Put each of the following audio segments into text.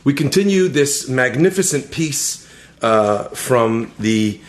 We continue this magnificent piece from the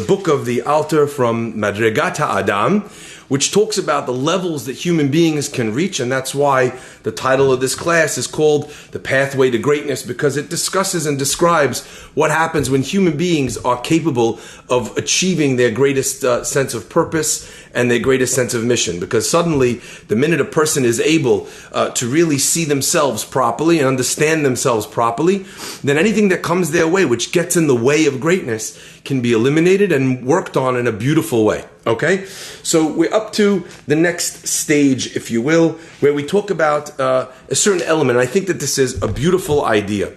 book of the Alter, from Madregat Adam, which talks about the levels that human beings can reach, and that's why the title of this class is called The Pathway to Greatness, because it discusses and describes what happens when human beings are capable of achieving their greatest sense of purpose and their greatest sense of mission. Because suddenly, the minute a person is able to really see themselves properly and understand themselves properly, then anything that comes their way, which gets in the way of greatness, can be eliminated and worked on in a beautiful way. Okay? So we're up to the next stage, if you will, where we talk about a certain element. I think that this is a beautiful idea.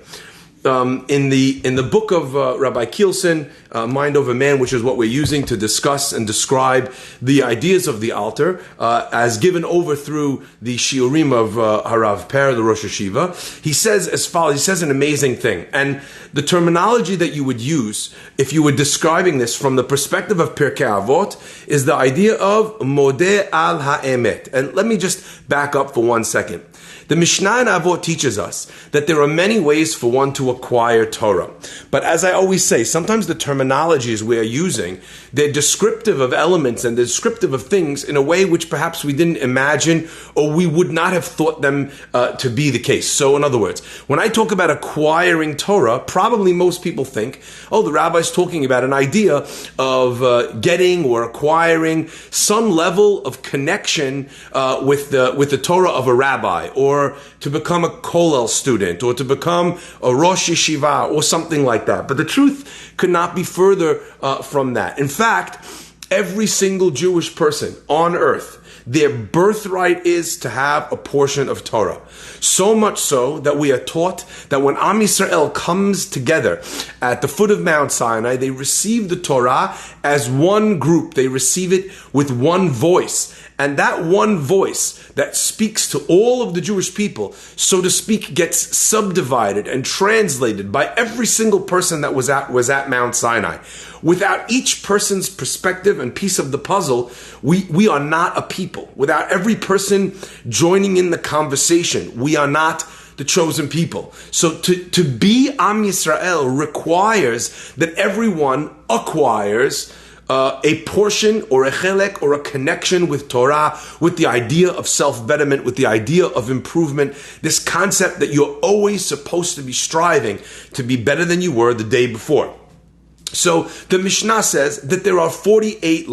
In the book of Rabbi Kielsen, Mind Over Man, which is what we're using to discuss and describe the ideas of the Alter, as given over through the Shiurim of Harav Per, the Rosh Hashiva, he says as follows. He says an amazing thing, and the terminology that you would use if you were describing this from the perspective of Pirkei Avot is the idea of Modeh al Ha'emet. And let me just back up for 1 second. The Mishnah in Avot teaches us that there are many ways for one to acquire Torah. But as I always say, sometimes the terminologies we are using, they're descriptive of elements and they're descriptive of things in a way which perhaps we didn't imagine or we would not have thought them to be the case. So in other words, when I talk about acquiring Torah, probably most people think, oh, the rabbi's talking about an idea of getting or acquiring some level of connection with the Torah of a rabbi, or to become a kollel student, or to become a rosh yeshiva, or something like that. But the truth could not be further from that. In fact, every single Jewish person on earth, their birthright is to have a portion of Torah. So much so that we are taught that when Am Yisrael comes together at the foot of Mount Sinai, they receive the Torah as one group. They receive it with one voice. And that one voice that speaks to all of the Jewish people, so to speak, gets subdivided and translated by every single person that was at Mount Sinai. Without each person's perspective and piece of the puzzle, we are not a people. Without every person joining in the conversation, we are not the chosen people. So to be Am Yisrael requires that everyone acquires a portion or a chelek or a connection with Torah, with the idea of self-betterment, with the idea of improvement, this concept that you're always supposed to be striving to be better than you were the day before. So the Mishnah says that there are 48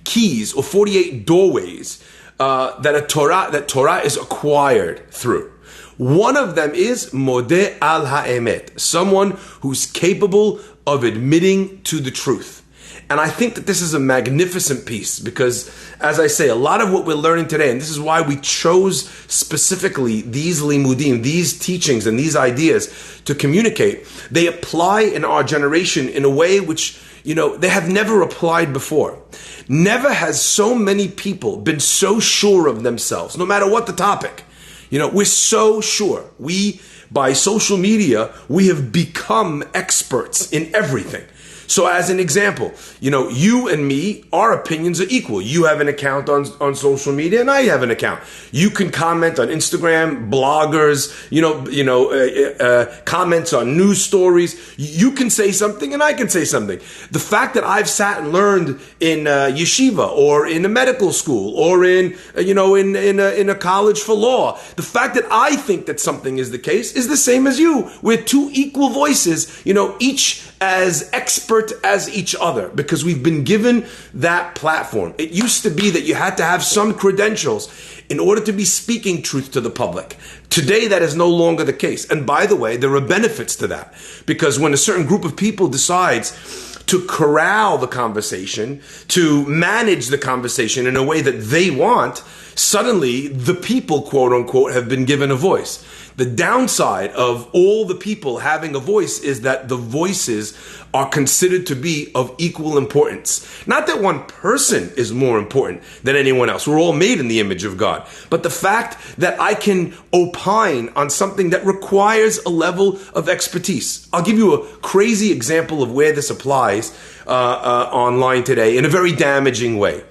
keys or 48 doorways that Torah is acquired through. One of them is Modeh al Ha'emet, someone who's capable of admitting to the truth. And I think that this is a magnificent piece because, as I say, a lot of what we're learning today, and this is why we chose specifically these limudim, these teachings and these ideas to communicate, they apply in our generation in a way which, they have never applied before. Never has so many people been so sure of themselves, no matter what the topic. We're so sure. By social media, we have become experts in everything. So as an example, you and me, our opinions are equal. You have an account on social media and I have an account. You can comment on Instagram, bloggers, comments on news stories. You can say something and I can say something. The fact that I've sat and learned in yeshiva or in a medical school or in a college for law, the fact that I think that something is the case is the same as you. We're two equal voices, each as expert as each other, because we've been given that platform. It used to be that you had to have some credentials in order to be speaking truth to the public. Today, that is no longer the case. And by the way, there are benefits to that, because when a certain group of people decides to corral the conversation, to manage the conversation in a way that they want, suddenly the people, quote unquote, have been given a voice. The downside of all the people having a voice is that the voices are considered to be of equal importance. Not that one person is more important than anyone else. We're all made in the image of God. But the fact that I can opine on something that requires a level of expertise. I'll give you a crazy example of where this applies online today in a very damaging way.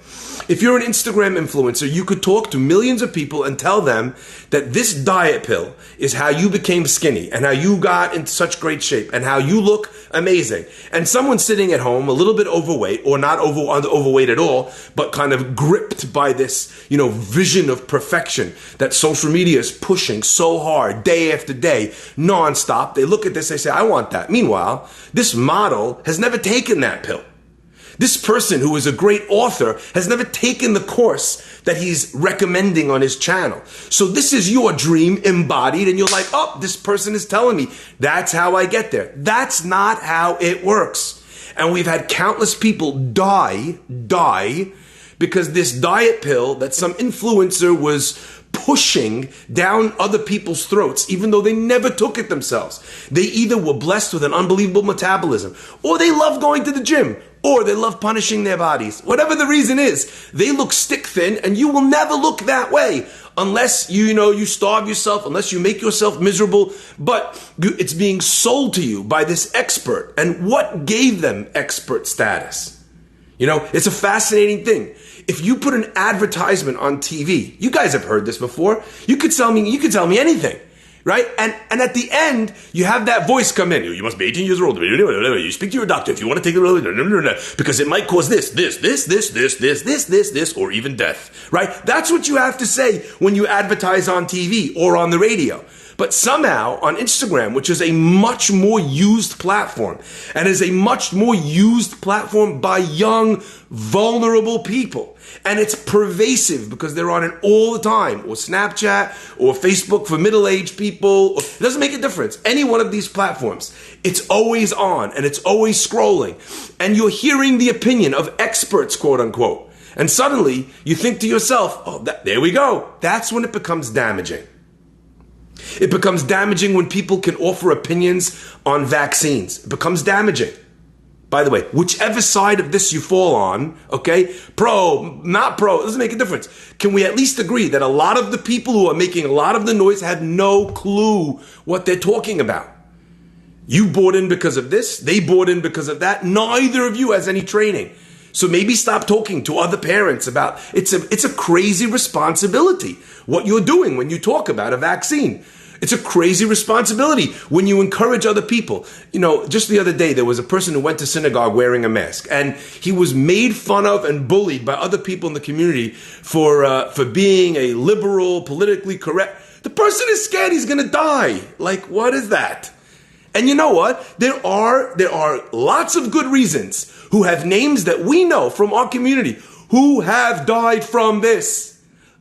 If you're an Instagram influencer, you could talk to millions of people and tell them that this diet pill is how you became skinny and how you got in such great shape and how you look amazing. And someone sitting at home a little bit overweight or not overweight at all, but kind of gripped by this, vision of perfection that social media is pushing so hard day after day, nonstop. They look at this, they say, I want that. Meanwhile, this model has never taken that pill. This person who is a great author has never taken the course that he's recommending on his channel. So this is your dream embodied, and you're like, oh, this person is telling me that's how I get there. That's not how it works. And we've had countless people die because this diet pill that some influencer was pushing down other people's throats, even though they never took it themselves. They either were blessed with an unbelievable metabolism, or they love going to the gym, or they love punishing their bodies. Whatever the reason is, they look stick thin, and you will never look that way unless you starve yourself, unless you make yourself miserable. But it's being sold to you by this expert. And what gave them expert status? It's a fascinating thing. If you put an advertisement on TV, you guys have heard this before. You could tell me anything, right? And at the end, you have that voice come in. You must be 18 years old. You speak to your doctor if you want to take it, because it might cause this, or even death, right? That's what you have to say when you advertise on TV or on the radio. But somehow on Instagram, which is a much more used platform, and is a much more used platform by young, vulnerable people, and it's pervasive because they're on it all the time, or Snapchat, or Facebook for middle-aged people, it doesn't make a difference. Any one of these platforms, it's always on, and it's always scrolling, and you're hearing the opinion of experts, quote unquote, and suddenly you think to yourself, oh, there we go. That's when it becomes damaging. It becomes damaging when people can offer opinions on vaccines. It becomes damaging. By the way, whichever side of this you fall on, okay, pro, not pro, it doesn't make a difference. Can we at least agree that a lot of the people who are making a lot of the noise had no clue what they're talking about? You bought in because of this, they bought in because of that. Neither of you has any training. So maybe stop talking to other parents about, it's a crazy responsibility what you're doing when you talk about a vaccine. It's a crazy responsibility when you encourage other people. Just the other day, there was a person who went to synagogue wearing a mask, and he was made fun of and bullied by other people in the community for being a liberal, politically correct. The person is scared he's going to die. Like, what is that? And you know what? There are lots of good reasons who have names that we know from our community who have died from this.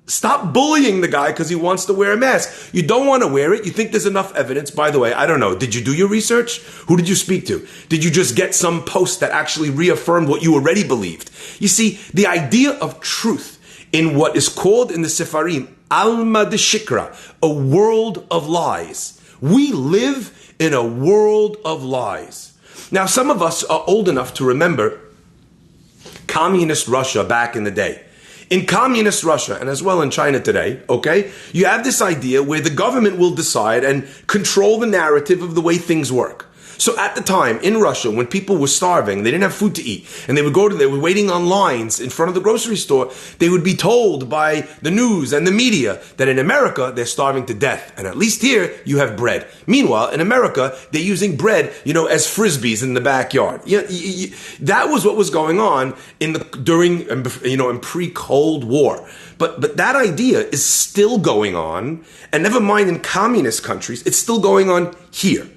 Stop bullying the guy because he wants to wear a mask. You don't want to wear it. You think there's enough evidence. By the way, I don't know. Did you do your research? Who did you speak to? Did you just get some post that actually reaffirmed what you already believed? You see, the idea of truth in what is called in the Sefarim, Alma de Shikra, a world of lies. We live in a world of lies. Now, some of us are old enough to remember communist Russia back in the day. In communist Russia, and as well in China today, okay, you have this idea where the government will decide and control the narrative of the way things work. So at the time in Russia, when people were starving, they didn't have food to eat, and they were waiting on lines in front of the grocery store, they would be told by the news and the media that in America, they're starving to death. And at least here, you have bread. Meanwhile, in America, they're using bread, as frisbees in the backyard. That was what was going on in pre-Cold War. But that idea is still going on, and never mind in communist countries, it's still going on here.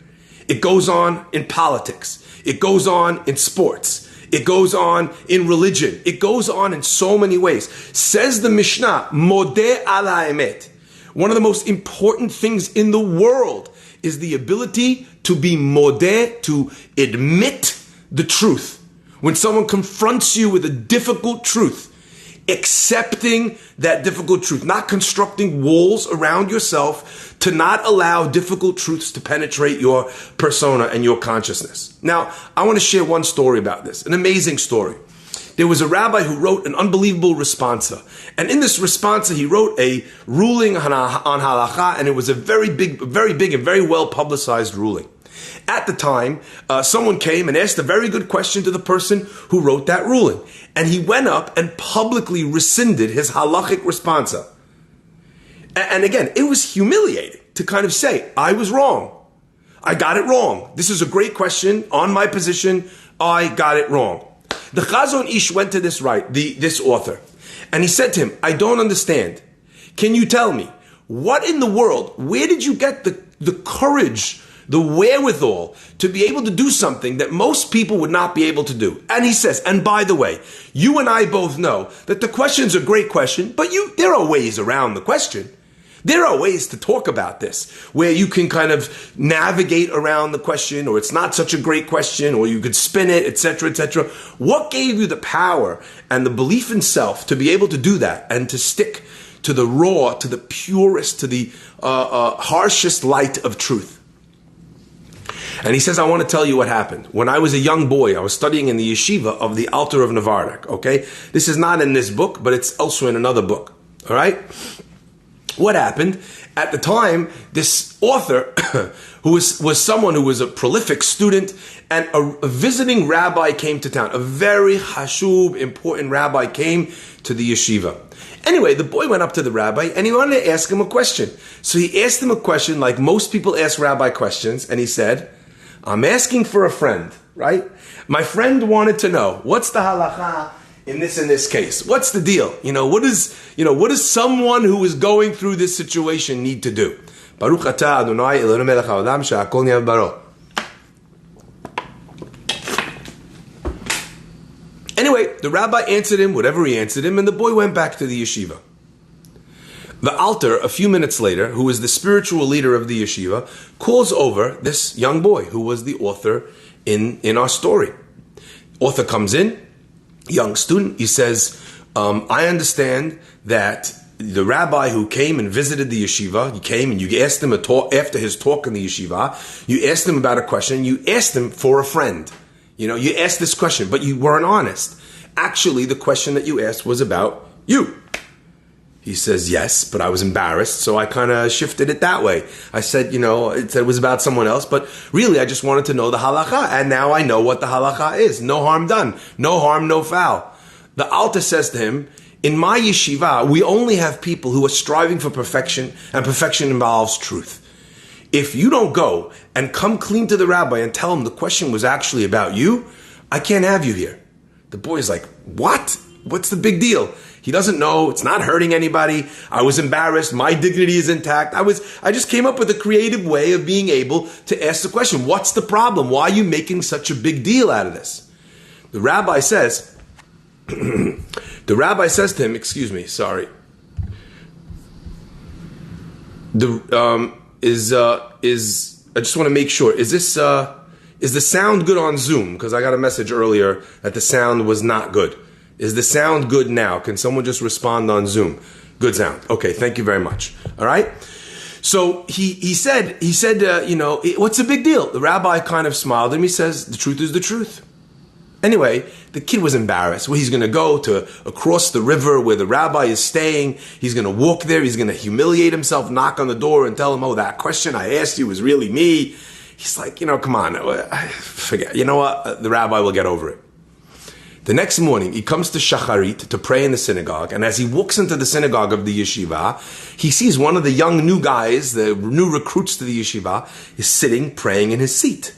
It goes on in politics. It goes on in sports. It goes on in religion. It goes on in so many ways. Says the Mishnah, Modeh al ha'emet. One of the most important things in the world is the ability to be modeh, to admit the truth. When someone confronts you with a difficult truth, accepting that difficult truth, not constructing walls around yourself to not allow difficult truths to penetrate your persona and your consciousness. Now, I want to share one story about this, an amazing story. There was a rabbi who wrote an unbelievable responsa. And in this responsa, he wrote a ruling on halakha, and it was a very big and very well publicized ruling. At the time, someone came and asked a very good question to the person who wrote that ruling. And he went up and publicly rescinded his halachic responsa. And again, it was humiliating to kind of say, I was wrong. I got it wrong. This is a great question on my position. I got it wrong. The Chazon Ish went to this author, and he said to him, I don't understand. Can you tell me, what in the world, where did you get the courage, the wherewithal to be able to do something that most people would not be able to do? And he says, and by the way, you and I both know that the question's a great question, but there are ways around the question. There are ways to talk about this where you can kind of navigate around the question, or it's not such a great question, or you could spin it, etc., etc. What gave you the power and the belief in self to be able to do that and to stick to the raw, to the purest, to the harshest light of truth? And he says, I want to tell you what happened. When I was a young boy, I was studying in the yeshiva of the Alter of Navardak, okay? This is not in this book, but it's also in another book, all right? What happened? At the time, this author, who was someone who was a prolific student, and a visiting rabbi came to town. A very hashub, important rabbi came to the yeshiva. Anyway, the boy went up to the rabbi and he wanted to ask him a question. So he asked him a question like most people ask rabbi questions, and he said, I'm asking for a friend, right? My friend wanted to know, what's the halacha in this case? What's the deal? What does someone who is going through this situation need to do? Baruch atah Adonai Eloheinu melech haolam she'akol nהיה b'dbaro. Anyway, the rabbi answered him whatever he answered him, and the boy went back to the yeshiva. The Alter, a few minutes later, who was the spiritual leader of the yeshiva, calls over this young boy who was the author in our story. Author comes in, young student, he says, I understand that the rabbi who came and visited the yeshiva, he came and you asked him after his talk in the yeshiva, you asked him about a question, you asked him for a friend. You asked this question, but you weren't honest. Actually, the question that you asked was about you. He says, yes, but I was embarrassed, so I kind of shifted it that way. I said, it was about someone else, but really I just wanted to know the halacha, and now I know what the halacha is. No harm done. No harm, no foul. The Alter says to him, in my yeshiva, we only have people who are striving for perfection, and perfection involves truth. If you don't go and come clean to the rabbi and tell him the question was actually about you, I can't have you here. The boy's like, what? What's the big deal? He doesn't know. It's not hurting anybody. I was embarrassed. My dignity is intact. I just came up with a creative way of being able to ask the question. What's the problem? Why are you making such a big deal out of this? The rabbi says to him, excuse me, sorry. I just want to make sure, is the sound good on Zoom? Because I got a message earlier that the sound was not good. Is the sound good now? Can someone just respond on Zoom? Good sound. Okay, thank you very much. All right. So he said, what's the big deal? The rabbi kind of smiled at him. He says, the truth is the truth. Anyway, the kid was embarrassed. Well, he's going to go across the river where the rabbi is staying. He's going to walk there. He's going to humiliate himself, knock on the door and tell him, oh, that question I asked you was really me. He's like, come on, forget. You know what? The rabbi will get over it. The next morning, he comes to Shacharit to pray in the synagogue, and as he walks into the synagogue of the yeshiva, he sees one of the young new guys, the new recruits to the yeshiva, is sitting praying in his seat.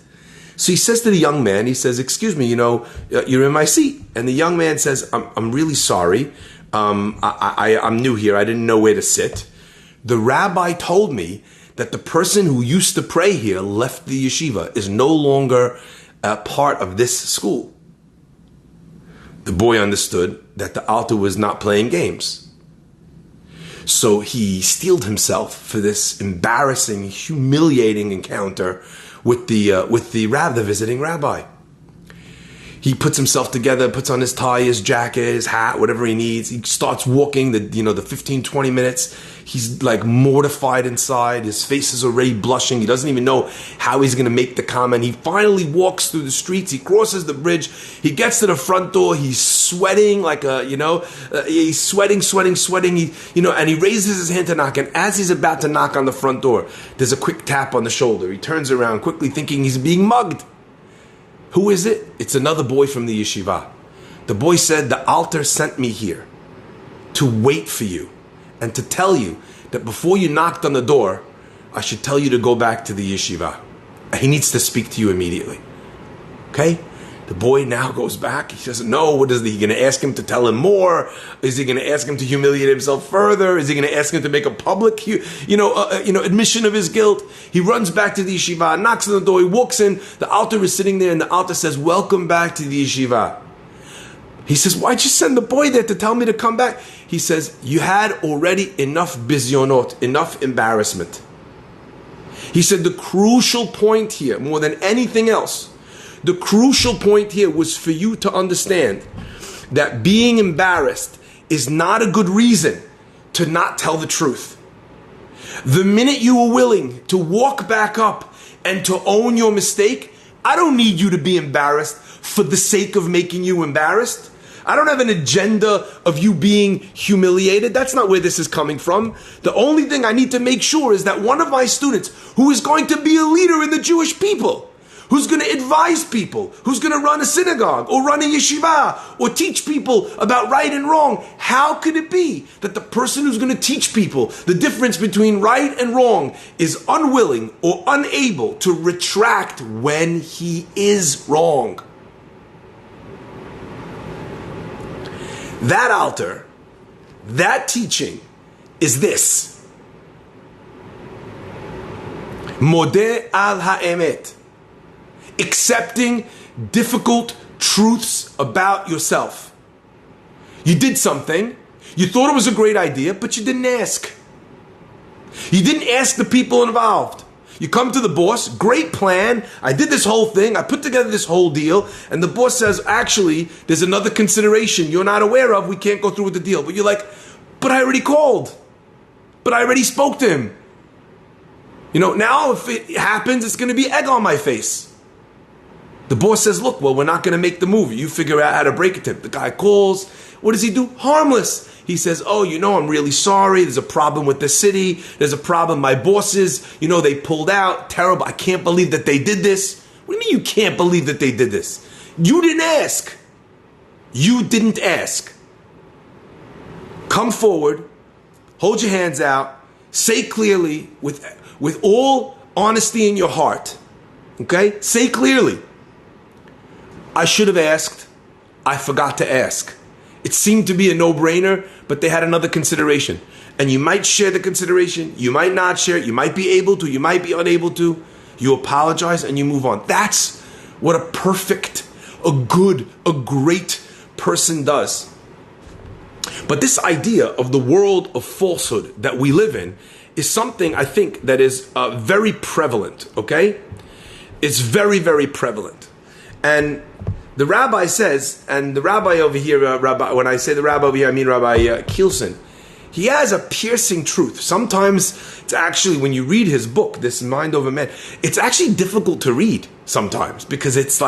So he says to the young man, he says, excuse me, you're in my seat. And the young man says, I'm really sorry. I'm new here. I didn't know where to sit. The rabbi told me that the person who used to pray here left the yeshiva, is no longer a part of this school. The boy understood that the Alter was not playing games. So he steeled himself for this embarrassing, humiliating encounter with the visiting rabbi. He puts himself together, puts on his tie, his jacket, his hat, whatever he needs. He starts walking the 15, 20 minutes. He's like mortified inside. His face is already blushing. He doesn't even know how he's going to make the comment. He finally walks through the streets. He crosses the bridge. He gets to the front door. He's sweating he's sweating. And he raises his hand to knock. And as he's about to knock on the front door, there's a quick tap on the shoulder. He turns around quickly thinking he's being mugged. Who is it? It's another boy from the yeshiva. The boy said, the Alter sent me here to wait for you and to tell you that before you knocked on the door, I should tell you to go back to the yeshiva. He needs to speak to you immediately. Okay? The boy now goes back. He doesn't know. What is he going to ask him to tell him more? Is he going to ask him to humiliate himself further? Is he going to ask him to make a public, admission of his guilt? He runs back to the yeshiva, knocks on the door. He walks in. The Alter is sitting there, and the Alter says, "Welcome back to the yeshiva." He says, "Why'd you send the boy there to tell me to come back?" He says, "You had already enough bizyonot, enough embarrassment." He said, "The crucial point here, more than anything else, the crucial point here was for you to understand that being embarrassed is not a good reason to not tell the truth. The minute you were willing to walk back up and to own your mistake, I don't need you to be embarrassed for the sake of making you embarrassed. I don't have an agenda of you being humiliated. That's not where this is coming from. The only thing I need to make sure is that one of my students, who is going to be a leader in the Jewish people, who's going to advise people, who's going to run a synagogue or run a yeshiva or teach people about right and wrong. How could it be that the person who's going to teach people the difference between right and wrong is unwilling or unable to retract when he is wrong?" That Alter, that teaching is this. Modeh al ha'emet. Accepting difficult truths about yourself. You did something, you thought it was a great idea, but you didn't ask. You didn't ask the people involved. You come to the boss, great plan, I did this whole thing, I put together this whole deal, and the boss says, actually, there's another consideration you're not aware of, we can't go through with the deal. But you're like, but I already called. But I already spoke to him. Now if it happens, it's going to be egg on my face. The boss says, look, well, we're not going to make the move. You figure out how to break it to him. The guy calls. What does he do? Harmless. He says, oh, I'm really sorry. There's a problem with the city. There's a problem. My bosses, they pulled out. Terrible. I can't believe that they did this. What do you mean you can't believe that they did this? You didn't ask. You didn't ask. Come forward. Hold your hands out. Say clearly with all honesty in your heart. Okay? Say clearly. I should have asked. I forgot to ask. It seemed to be a no-brainer, but they had another consideration. And you might share the consideration. You might not share it. You might be able to. You might be unable to. You apologize and you move on. That's what a perfect, a good, a great person does. But this idea of the world of falsehood that we live in is something I think that is very prevalent, okay? It's very, very prevalent. And the rabbi says, and the rabbi over here, when I say the rabbi over here, I mean Rabbi Kielsen, he has a piercing truth. Sometimes it's actually, when you read his book, this Mind Over Man, it's actually difficult to read sometimes because it's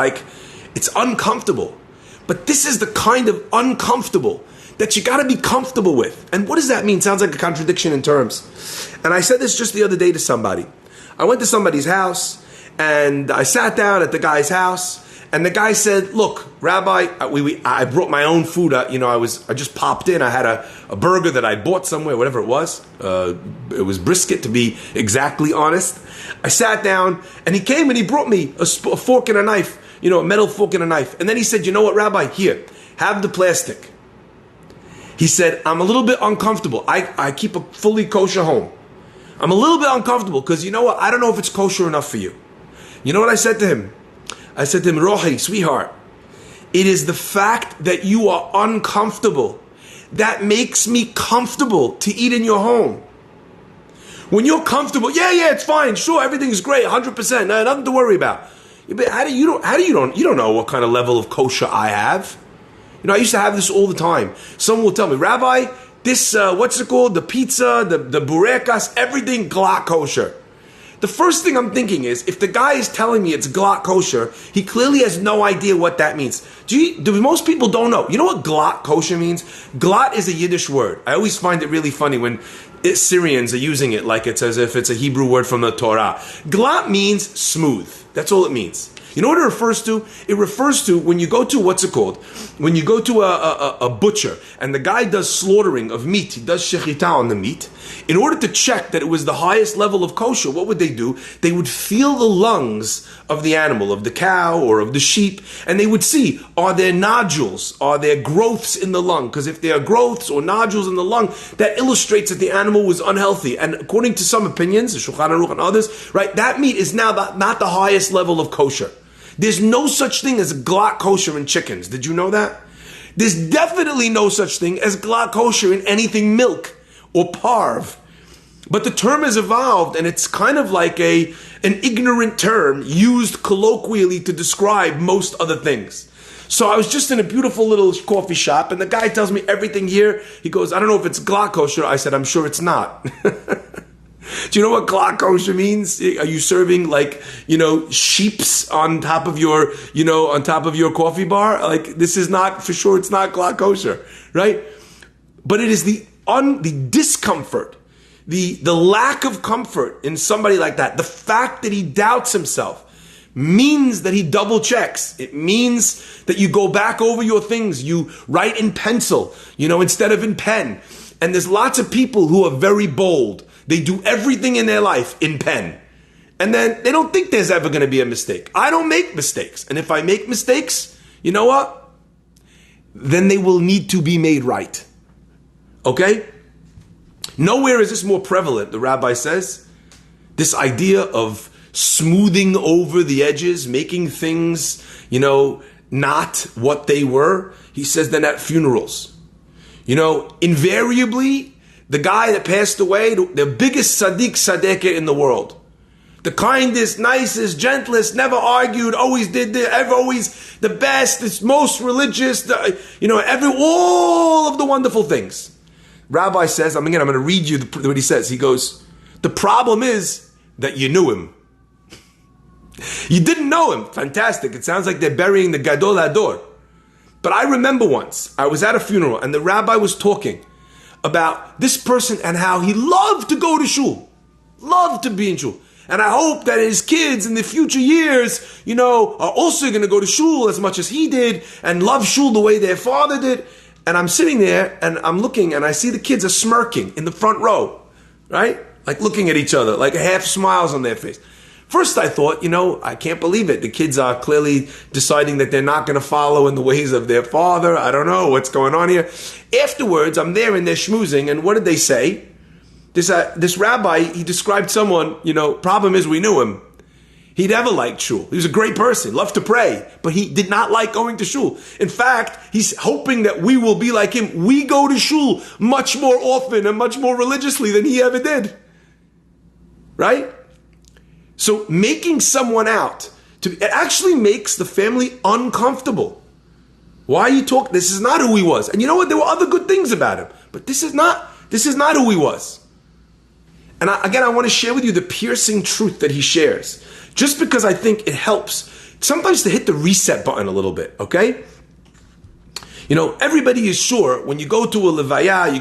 uncomfortable. But this is the kind of uncomfortable that you got to be comfortable with. And what does that mean? Sounds like a contradiction in terms. And I said this just the other day to somebody. I went to somebody's house and I sat down at the guy's house. And the guy said, look, Rabbi, I brought my own food. I just popped in. I had a burger that I bought somewhere, whatever it was. It was brisket, to be exactly honest. I sat down, and he came and he brought me a fork and a knife, a metal fork and a knife. And then he said, you know what, Rabbi? Here, have the plastic. He said, I'm a little bit uncomfortable. I keep a fully kosher home. I'm a little bit uncomfortable because you know what? I don't know if it's kosher enough for you. You know what I said to him? I said to him, Rohi, sweetheart, it is the fact that you are uncomfortable that makes me comfortable to eat in your home. When you're comfortable, yeah, it's fine, sure, everything's great, 100%, nothing to worry about. But you don't know what kind of level of kosher I have. You know, I used to have this all the time. Someone will tell me, Rabbi, this, what's it called? The pizza, the burekas, everything glatt kosher. The first thing I'm thinking is, if the guy is telling me it's glatt kosher, he clearly has no idea what that means. Most people don't know. You know what glatt kosher means? Glatt is a Yiddish word. I always find it really funny when Syrians are using it like it's as if it's a Hebrew word from the Torah. Glatt means smooth. That's all it means. You know what it refers to? It refers to when you go to, when you go to a butcher and the guy does slaughtering of meat, he does shechita on the meat. In order to check that it was the highest level of kosher, what would they do? They would feel the lungs of the animal, of the cow or of the sheep, and they would see, are there nodules, are there growths in the lung? Because if there are growths or nodules in the lung, that illustrates that the animal was unhealthy. And according to some opinions, the Shulchan Aruch and others, right, that meat is now not the highest level of kosher. There's no such thing as glatt kosher in chickens. Did you know that? There's definitely no such thing as glatt kosher in anything milk or parv. But the term has evolved, and it's kind of like an ignorant term used colloquially to describe most other things. So I was just in a beautiful little coffee shop, and the guy tells me everything here. He goes, I don't know if it's glatt kosher. I said, I'm sure it's not. Do you know what glatt kosher means? Are you serving sheeps on top of your, on top of your coffee bar? Like, this is not, for sure it's not glatt kosher, right? But it is the discomfort, the lack of comfort in somebody like that. The fact that he doubts himself means that he double checks. It means that you go back over your things. You write in pencil, instead of in pen. And there's lots of people who are very bold. They do everything in their life in pen. And then they don't think there's ever going to be a mistake. I don't make mistakes. And if I make mistakes, you know what? Then they will need to be made right. Okay? Nowhere is this more prevalent, the rabbi says. This idea of smoothing over the edges, making things, not what they were. He says then at funerals. Invariably, the guy that passed away, the biggest tzaddik in the world. The kindest, nicest, gentlest, never argued, always did this, always the best, it's most religious, all of the wonderful things. Rabbi says, I'm going to read you what he says. He goes, the problem is that you knew him. You didn't know him. Fantastic. It sounds like they're burying the Gadol Hador. But I remember once, I was at a funeral and the rabbi was talking about this person and how he loved to go to shul, loved to be in shul. And I hope that his kids in the future years, are also going to go to shul as much as he did and love shul the way their father did. And I'm sitting there and I'm looking and I see the kids are smirking in the front row, right? Like looking at each other, like half smiles on their face. First I thought, I can't believe it. The kids are clearly deciding that they're not going to follow in the ways of their father. I don't know what's going on here. Afterwards, I'm there and they're schmoozing. And what did they say? This rabbi, he described someone, problem is we knew him. He never liked shul. He was a great person, loved to pray, but he did not like going to shul. In fact, he's hoping that we will be like him. We go to shul much more often and much more religiously than he ever did. Right? So making someone out, it actually makes the family uncomfortable. Why are you talking? This is not who he was. And you know what? There were other good things about him. But this is not who he was. And I want to share with you the piercing truth that he shares. Just because I think it helps sometimes to hit the reset button a little bit, okay? Everybody is sure when you go to a levaya,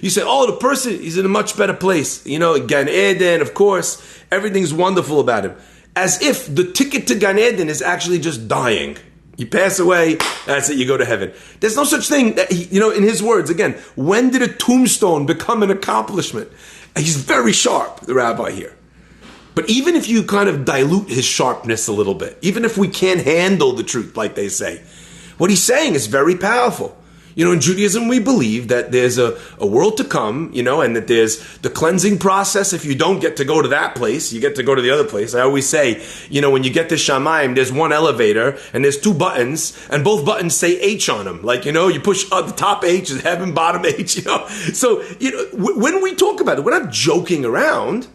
you say, the person is in a much better place. Gan Eden, of course, everything's wonderful about him. As if the ticket to Gan Eden is actually just dying. You pass away, that's it, you go to heaven. There's no such thing that, in his words, again, when did a tombstone become an accomplishment? He's very sharp, the rabbi here. But even if you kind of dilute his sharpness a little bit, even if we can't handle the truth, like they say, what he's saying is very powerful. In Judaism, we believe that there's a world to come, and that there's the cleansing process. If you don't get to go to that place, you get to go to the other place. I always say, when you get to Shamayim, there's one elevator and there's two buttons and both buttons say H on them. Like, you push the top H is heaven, bottom H, So, when we talk about it, we're not joking around.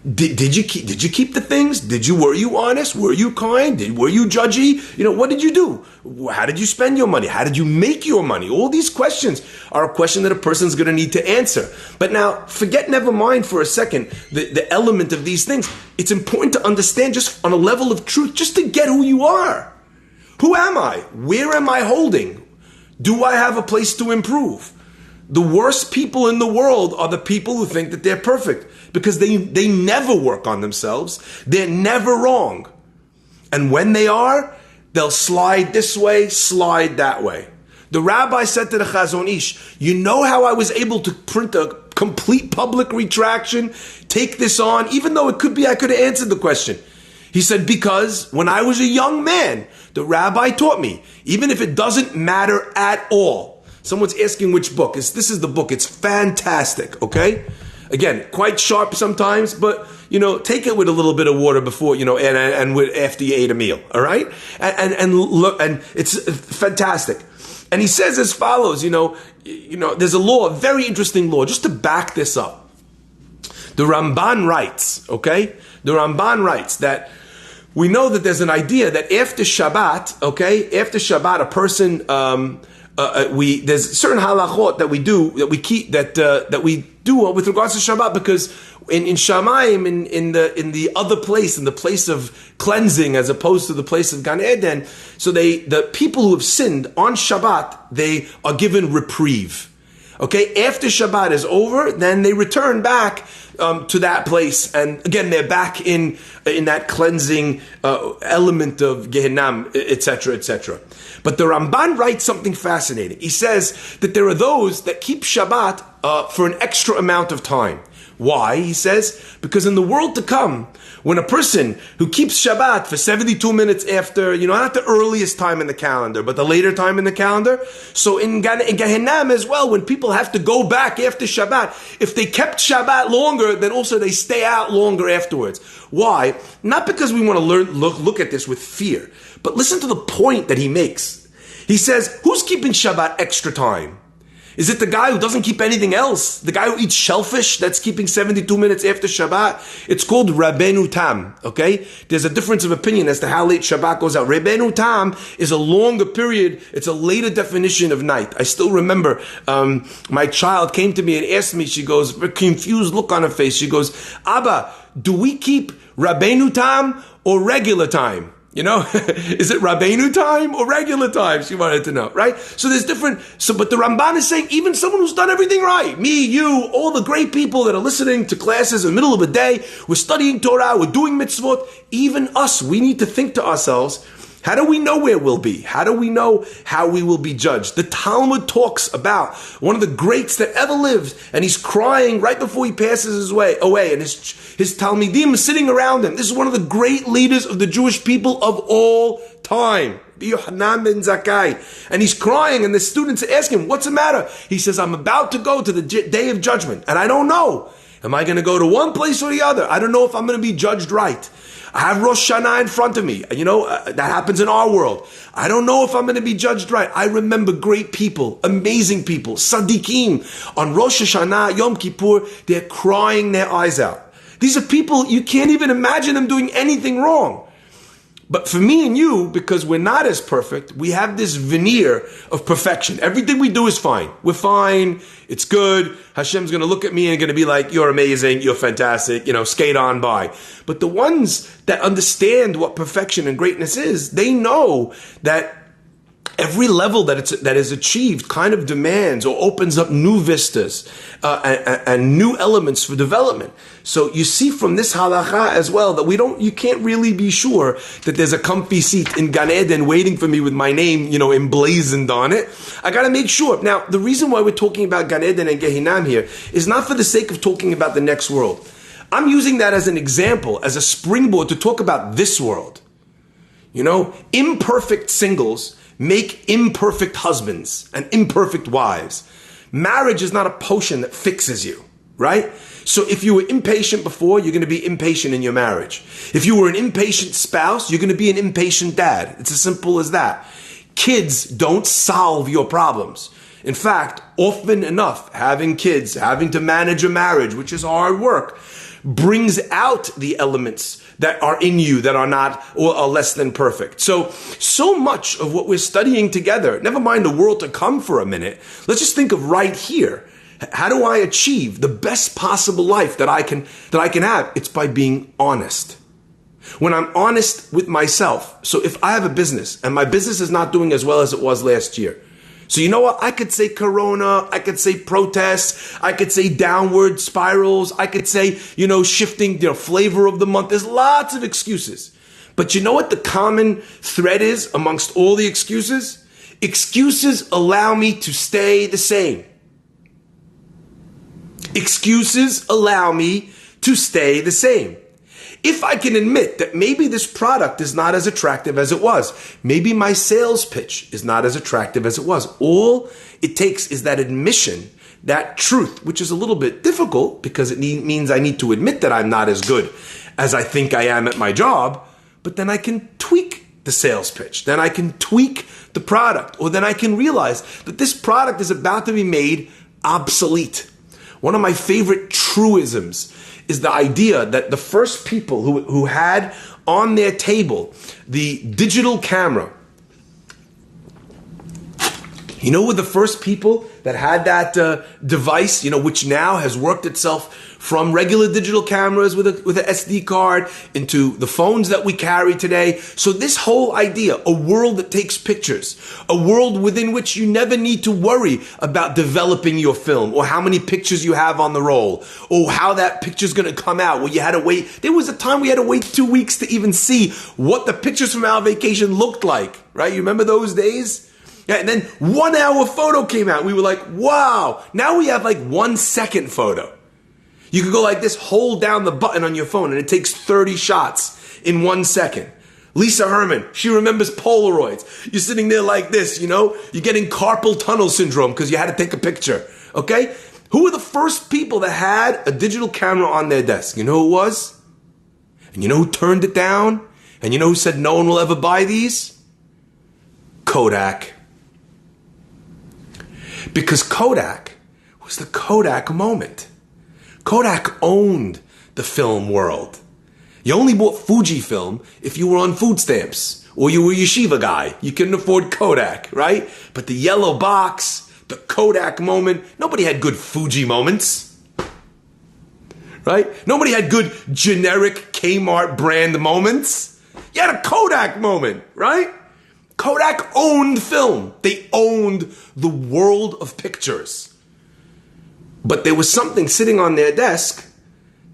Did you keep the things? Were you honest? Were you kind? Were you judgy? What did you do? How did you spend your money? How did you make your money? All these questions are a question that a person's going to need to answer. But now, never mind for a second the element of these things. It's important to understand just on a level of truth, just to get who you are. Who am I? Where am I holding? Do I have a place to improve? The worst people in the world are the people who think that they're perfect, because they never work on themselves. They're never wrong. And when they are, they'll slide this way, slide that way. The rabbi said to the Chazon Ish, you know how I was able to print a complete public retraction, take this on, even though it could be I could have answered the question. He said, because when I was a young man, the rabbi taught me, even if it doesn't matter at all. Someone's asking which book. This is the book. It's fantastic, okay? Again, quite sharp sometimes, but, take it with a little bit of water before, and after you ate a meal, all right? And look, and it's fantastic. And he says as follows, there's a law, a very interesting law, just to back this up. The Ramban writes, okay? The Ramban writes that we know that there's an idea that after Shabbat, a person, there's certain halachot that we do, that we keep, that we do with regards to Shabbat, because in Shamayim, in the other place, in the place of cleansing as opposed to the place of Gan Eden, so the people who have sinned on Shabbat, they are given reprieve. Okay, after Shabbat is over, then they return back to that place, and again they're back in that cleansing element of Gehinnom, etc., etc. But the Ramban writes something fascinating. He says that there are those that keep Shabbat for an extra amount of time. Why? He says, because in the world to come, when a person who keeps Shabbat for 72 minutes after, not the earliest time in the calendar, but the later time in the calendar, so in Gehinnom as well, when people have to go back after Shabbat, if they kept Shabbat longer, then also they stay out longer afterwards. Why? Not because we want to look at this with fear, but listen to the point that he makes. He says, who's keeping Shabbat extra time? Is it the guy who doesn't keep anything else? The guy who eats shellfish that's keeping 72 minutes after Shabbat? It's called Rabbeinu Tam, okay? There's a difference of opinion as to how late Shabbat goes out. Rabbeinu Tam is a longer period. It's a later definition of night. I still remember my child came to me and asked me, she goes, a confused look on her face. She goes, Abba, do we keep Rabbeinu Tam or regular time? Is it Rabbeinu time or regular time? She wanted to know, right? So there's different, but the Ramban is saying, even someone who's done everything right, me, you, all the great people that are listening to classes in the middle of the day, we're studying Torah, we're doing mitzvot, even us, we need to think to ourselves, how do we know where we'll be? How do we know how we will be judged? The Talmud talks about one of the greats that ever lived, and he's crying right before he passes his way away, and his Talmidim is sitting around him. This is one of the great leaders of the Jewish people of all time, Yochanan ben Zakkai. And he's crying, and the students ask him, what's the matter? He says, I'm about to go to the day of judgment, and I don't know. Am I going to go to one place or the other? I don't know if I'm going to be judged right. I have Rosh Hashanah in front of me. That happens in our world. I don't know if I'm going to be judged right. I remember great people, amazing people, Sadiqim, on Rosh Hashanah, Yom Kippur, they're crying their eyes out. These are people, you can't even imagine them doing anything wrong. But for me and you, because we're not as perfect, we have this veneer of perfection. Everything we do is fine. We're fine. It's good. Hashem's going to look at me and going to be like, you're amazing. You're fantastic. Skate on by. But the ones that understand what perfection and greatness is, they know that every level that is achieved kind of demands or opens up new vistas and new elements for development. So you see from this halacha as well that you can't really be sure that there's a comfy seat in Gan Eden waiting for me with my name, emblazoned on it. I got to make sure. Now, the reason why we're talking about Gan Eden and Gehinnom here is not for the sake of talking about the next world. I'm using that as an example, as a springboard to talk about this world. Imperfect singles make imperfect husbands and imperfect wives. Marriage is not a potion that fixes you, right? So if you were impatient before, you're going to be impatient in your marriage. If you were an impatient spouse, you're going to be an impatient dad. It's as simple as that. Kids don't solve your problems. In fact, often enough, having kids, having to manage a marriage, which is hard work, brings out the elements that are in you that are not or are less than perfect. So much of what we're studying together, never mind the world to come for a minute, let's just think of right here. How do I achieve the best possible life that I can have? It's by being honest. When I'm honest with myself. So if I have a business and my business is not doing as well as it was last year, so you know what? I could say corona, I could say protests, I could say downward spirals, I could say, shifting, flavor of the month. There's lots of excuses. But you know what the common thread is amongst all the excuses? Excuses allow me to stay the same. Excuses allow me to stay the same. If I can admit that maybe this product is not as attractive as it was, maybe my sales pitch is not as attractive as it was, all it takes is that admission, that truth, which is a little bit difficult because it means I need to admit that I'm not as good as I think I am at my job, but then I can tweak the sales pitch, then I can tweak the product, or then I can realize that this product is about to be made obsolete. One of my favorite truisms is the idea that the first people who had on their table the digital camera, were the first people that had that device, which now has worked itself from regular digital cameras with an SD card into the phones that we carry today. So this whole idea, a world that takes pictures, a world within which you never need to worry about developing your film or how many pictures you have on the roll or how that picture's going to come out. Well, you had to wait. There was a time we had to wait 2 weeks to even see what the pictures from our vacation looked like, right? You remember those days? Yeah, and then 1 hour photo came out. We were like, wow. Now we have like 1 second photo. You could go like this, hold down the button on your phone, and it takes 30 shots in 1 second. Lisa Herman, she remembers Polaroids. You're sitting there like this, you're getting carpal tunnel syndrome because you had to take a picture, okay? Who were the first people that had a digital camera on their desk? You know who it was? And you know who turned it down? And you know who said no one will ever buy these? Kodak. Because Kodak was the Kodak moment. Kodak owned the film world. You only bought Fujifilm if you were on food stamps or you were a yeshiva guy. You couldn't afford Kodak, right? But the yellow box, the Kodak moment, nobody had good Fuji moments, right? Nobody had good generic Kmart brand moments. You had a Kodak moment, right? Kodak owned film. They owned the world of pictures. But there was something sitting on their desk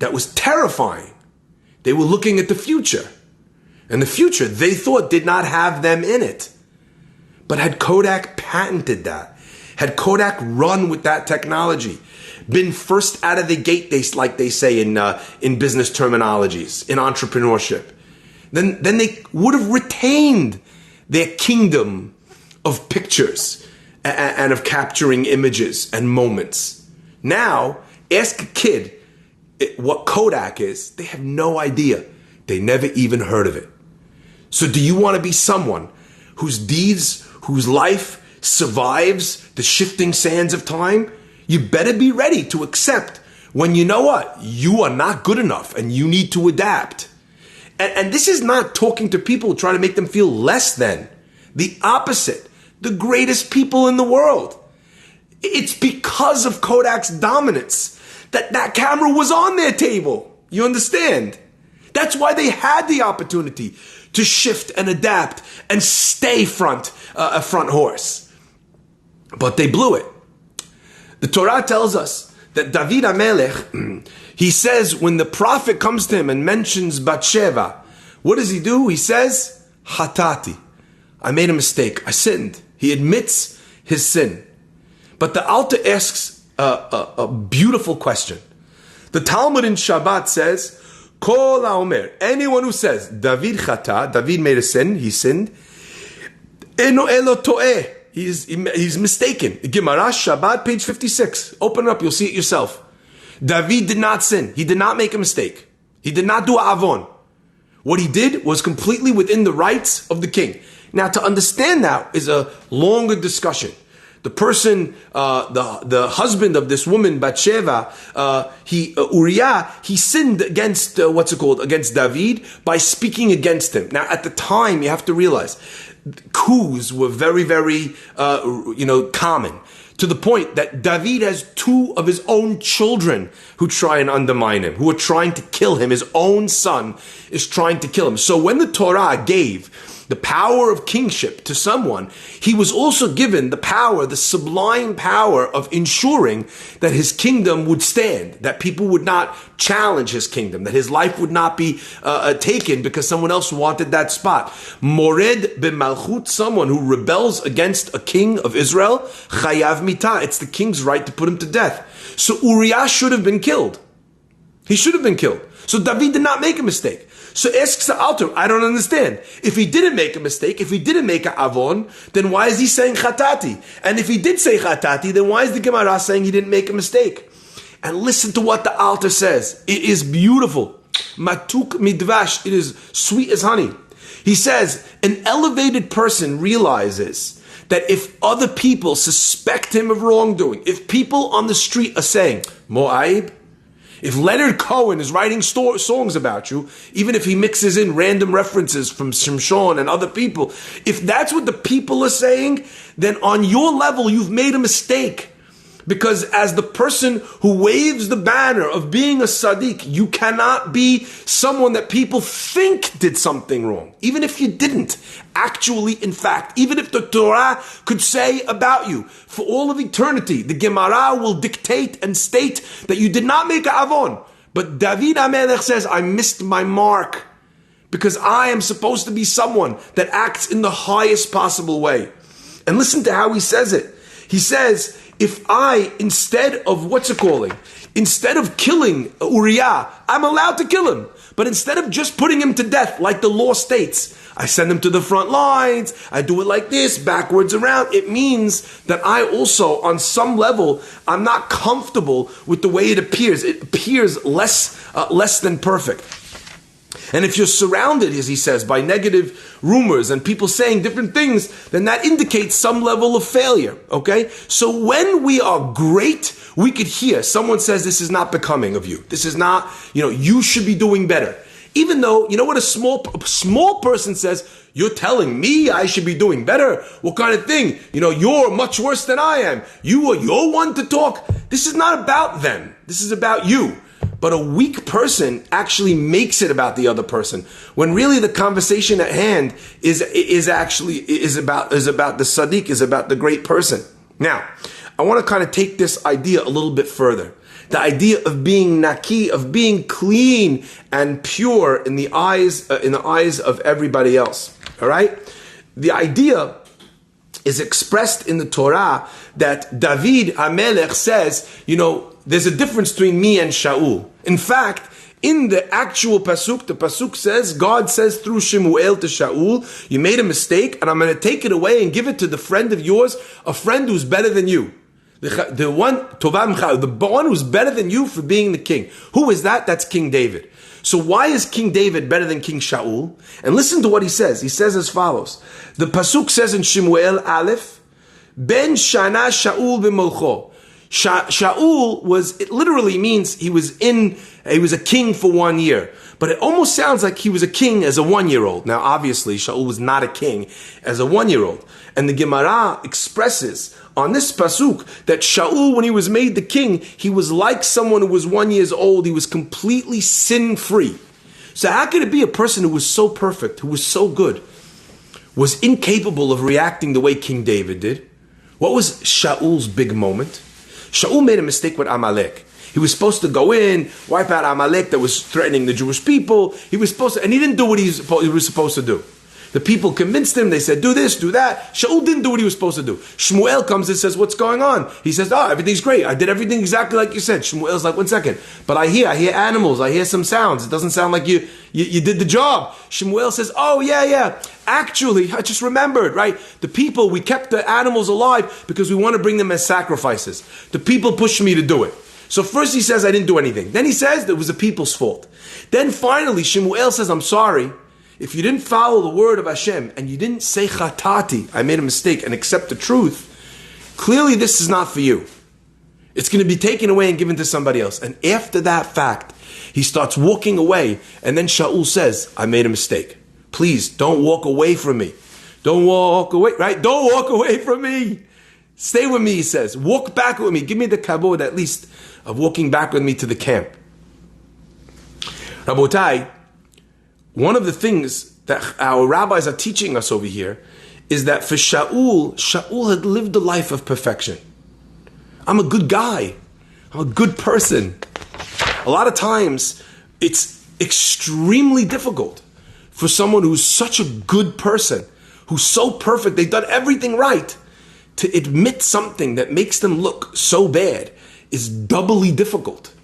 that was terrifying. They were looking at the future. And the future, they thought, did not have them in it. But had Kodak patented that, had Kodak run with that technology, been first out of the gate, like they say in business terminologies, in entrepreneurship, then they would have retained their kingdom of pictures and of capturing images and moments. Now, ask a kid what Kodak is. They have no idea. They never even heard of it. So do you want to be someone whose deeds, whose life survives the shifting sands of time? You better be ready to accept when you know what? You are not good enough and you need to adapt. And this is not talking to people trying to make them feel less than. The opposite. The greatest people in the world. It's because of Kodak's dominance that camera was on their table. You understand? That's why they had the opportunity to shift and adapt and stay a front horse. But they blew it. The Torah tells us that David HaMelech, he says when the prophet comes to him and mentions Bathsheba, what does he do? He says, Hatati. I made a mistake. I sinned. He admits his sin. But the Alter asks a beautiful question. The Talmud in Shabbat says, Kol HaOmer, anyone who says, David chata, David made a sin, he sinned, Eno elo to'eh, he's mistaken. Gemara, Shabbat, page 56. Open it up, you'll see it yourself. David did not sin. He did not make a mistake. He did not do avon. What he did was completely within the rights of the king. Now, to understand that is a longer discussion. the person, the husband of this woman, Bathsheba, Uriah, he sinned against, against David by speaking against him. Now, at the time, you have to realize, coups were very, very, common. To the point that David has two of his own children who try and undermine him, who are trying to kill him. His own son is trying to kill him. So when the Torah gave the power of kingship to someone, he was also given the power, the sublime power of ensuring that his kingdom would stand, that people would not challenge his kingdom, that his life would not be taken because someone else wanted that spot. Mored b'malchut, someone who rebels against a king of Israel, chayav mitah, it's the king's right to put him to death. So Uriah should have been killed. He should have been killed. So David did not make a mistake. So asks the Alter, I don't understand. If he didn't make a mistake, if he didn't make an avon, then why is he saying chatati? And if he did say chatati, then why is the Gemara saying he didn't make a mistake? And listen to what the Alter says. It is beautiful. Matuk midvash. It is sweet as honey. He says, an elevated person realizes that if other people suspect him of wrongdoing, if people on the street are saying, Mo'aib, if Leonard Cohen is writing songs about you, even if he mixes in random references from Shimshon and other people, if that's what the people are saying, then on your level, you've made a mistake. Because as the person who waves the banner of being a Sadiq, you cannot be someone that people think did something wrong. Even if you didn't. Actually, in fact, even if the Torah could say about you, for all of eternity, the Gemara will dictate and state that you did not make a avon. But David HaMelech says, I missed my mark. Because I am supposed to be someone that acts in the highest possible way. And listen to how he says it. He says, if I, instead of killing Uriah, I'm allowed to kill him. But instead of just putting him to death, like the law states, I send him to the front lines, I do it like this, backwards around. It means that I also, on some level, I'm not comfortable with the way it appears. It appears less than perfect. And if you're surrounded, as he says, by negative rumors and people saying different things, then that indicates some level of failure, okay? So when we are great, we could hear someone says, this is not becoming of you. This is not, you should be doing better. Even though, you know what a small person says, you're telling me I should be doing better? What kind of thing? You're much worse than I am. You're one to talk. This is not about them. This is about you. But a weak person actually makes it about the other person, when really the conversation at hand is about the Sadiq, is about the great person. Now, I want to kind of take this idea a little bit further. The idea of being naki, of being clean and pure in the eyes of everybody else. All right? The idea is expressed in the Torah that David HaMelech says, there's a difference between me and Shaul. In fact, in the actual pasuk, the pasuk says, God says through Shemuel to Shaul, you made a mistake and I'm going to take it away and give it to the friend of yours, a friend who's better than you. The one who's better than you for being the king. Who is that? That's King David. So why is King David better than King Shaul? And listen to what he says. He says as follows. The pasuk says in Shemuel Aleph, Ben Shana Shaul b'molcho. Shaul it literally means he was a king for 1 year. But it almost sounds like he was a king as a 1-year-old. Now, obviously, Shaul was not a king as a 1-year-old. And the Gemara expresses on this pasuk that Shaul, when he was made the king, he was like someone who was 1 year old. He was completely sin-free. So how could it be a person who was so perfect, who was so good, was incapable of reacting the way King David did? What was Shaul's big moment? Shaul made a mistake with Amalek. He was supposed to go in, wipe out Amalek that was threatening the Jewish people. He didn't do what he was supposed to do. The people convinced him. They said, do this, do that. Shaul didn't do what he was supposed to do. Shmuel comes and says, what's going on? He says, everything's great. I did everything exactly like you said. Shmuel's like, 1 second. But I hear animals. I hear some sounds. It doesn't sound like you did the job. Shmuel says, yeah. Actually, I just remembered, right? The people, we kept the animals alive because we want to bring them as sacrifices. The people pushed me to do it. So first he says, I didn't do anything. Then he says, it was the people's fault. Then finally, Shmuel says, I'm sorry. If you didn't follow the word of Hashem and you didn't say chatati, I made a mistake, and accept the truth, Clearly this is not for you. It's going to be taken away and given to somebody else. And after that fact, he starts walking away. And then Shaul says, I made a mistake. Please don't walk away from me. Don't walk away, right? Don't walk away from me. Stay with me, he says. Walk back with me. Give me the kabod at least of walking back with me to the camp. Rabotai, one of the things that our rabbis are teaching us over here is that for Shaul had lived a life of perfection. I'm a good guy. I'm a good person. A lot of times, it's extremely difficult for someone who's such a good person, who's so perfect, they've done everything right, to admit something that makes them look so bad is doubly difficult.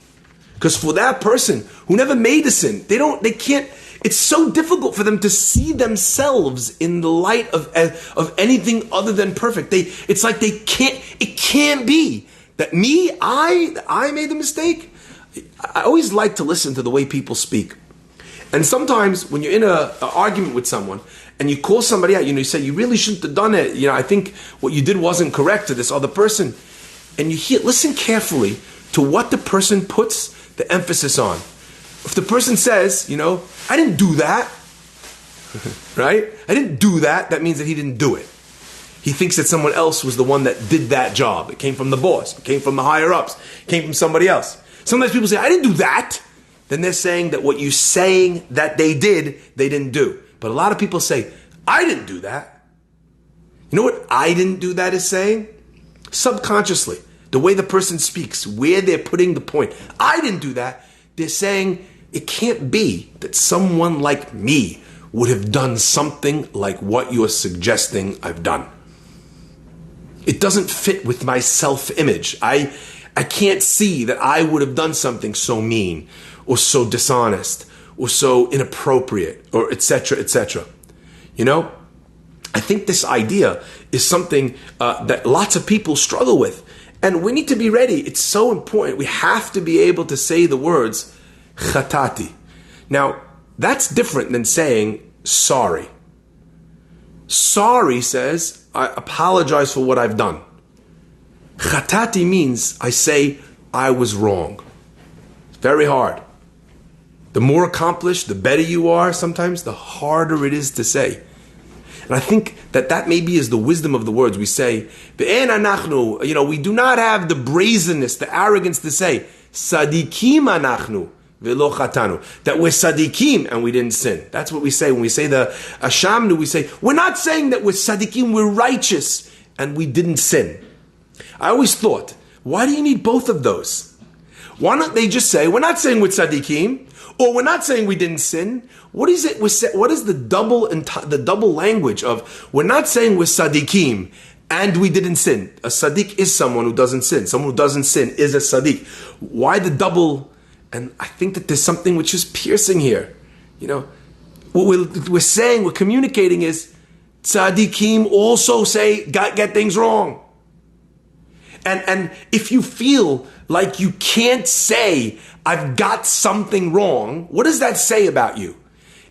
Because for that person who never made a sin, they can't, it's so difficult for them to see themselves in the light of anything other than perfect. It's like it can't be that I made the mistake. I always like to listen to the way people speak. And sometimes when you're in an argument with someone and you call somebody out, you say, you really shouldn't have done it. I think what you did wasn't correct to this other person. And listen carefully to what the person puts the emphasis on. If the person says, I didn't do that, right? I didn't do that, that means that he didn't do it. He thinks that someone else was the one that did that job. It came from the boss, it came from the higher ups, it came from somebody else. Sometimes people say, I didn't do that. Then they're saying that what you're saying that they did, they didn't do. But a lot of people say, I didn't do that. You know what I didn't do that is saying? Subconsciously, the way the person speaks, where they're putting the point. I didn't do that. They're saying, it can't be that someone like me would have done something like what you're suggesting I've done. It doesn't fit with my self-image. I can't see that I would have done something so mean or so dishonest or so inappropriate or etc., etc. I think this idea is something that lots of people struggle with. And we need to be ready. It's so important. We have to be able to say the words, chatati. Now, that's different than saying sorry. Sorry says, I apologize for what I've done. Chatati means I say I was wrong. It's very hard. The more accomplished, the better you are, sometimes the harder it is to say. And I think that maybe is the wisdom of the words. We say, Ve'en anachnu, we do not have the brazenness, the arrogance to say, Sadikim anachnu, ve'lo chatanu, that we're sadikim and we didn't sin. That's what we say. When we say the ashamnu, we say, we're not saying that we're sadikim, we're righteous and we didn't sin. I always thought, why do you need both of those? Why not they just say, we're not saying we're tzaddikim, or we're not saying we didn't sin? What is it? What is the double language of we're not saying we're tzaddikim and we didn't sin? A tzaddik is someone who doesn't sin. Someone who doesn't sin is a tzaddik. Why the double? And I think that there's something which is piercing here. What we're saying, we're communicating is tzaddikim also get things wrong. And if you feel like you can't say, I've got something wrong, what does that say about you?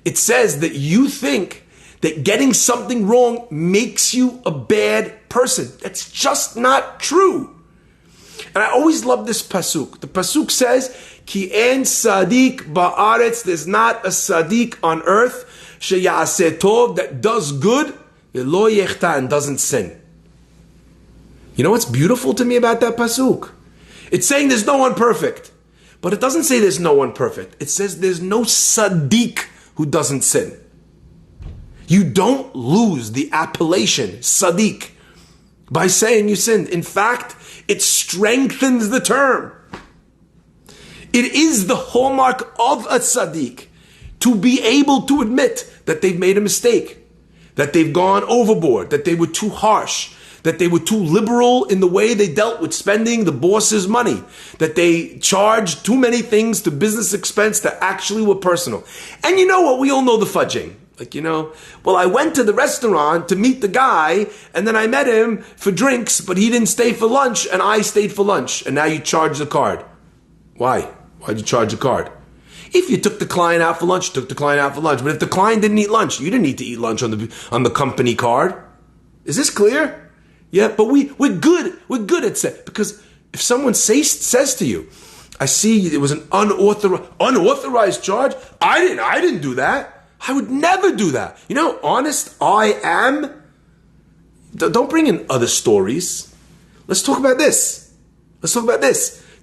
It says that you think that getting something wrong makes you a bad person. That's just not true. And I always love this pasuk. The pasuk says, Ki en sadik ba'aretz, there's not a sadik on earth, sheyaseh tov, that does good, v'lo yechta, and doesn't sin. You know what's beautiful to me about that pasuk? It's saying there's no one perfect. But it doesn't say there's no one perfect. It says there's no tzaddik who doesn't sin. You don't lose the appellation tzaddik by saying you sinned. In fact, it strengthens the term. It is the hallmark of a tzaddik to be able to admit that they've made a mistake, that they've gone overboard, that they were too harsh, that they were too liberal in the way they dealt with spending the boss's money, that they charged too many things to business expense that actually were personal. And you know what? We all know the fudging. Well, I went to the restaurant to meet the guy, and then I met him for drinks, but he didn't stay for lunch, and I stayed for lunch, and now you charge the card. Why? Why'd you charge the card? If you took the client out for lunch, you took the client out for lunch. But if the client didn't eat lunch, you didn't need to eat lunch on the company card. Is this clear? Yeah, but we're good at saying, because if someone says to you, I see it was an unauthorized charge, I didn't do that. I would never do that. You know, honest I am. Don't bring in other stories. Let's talk about this.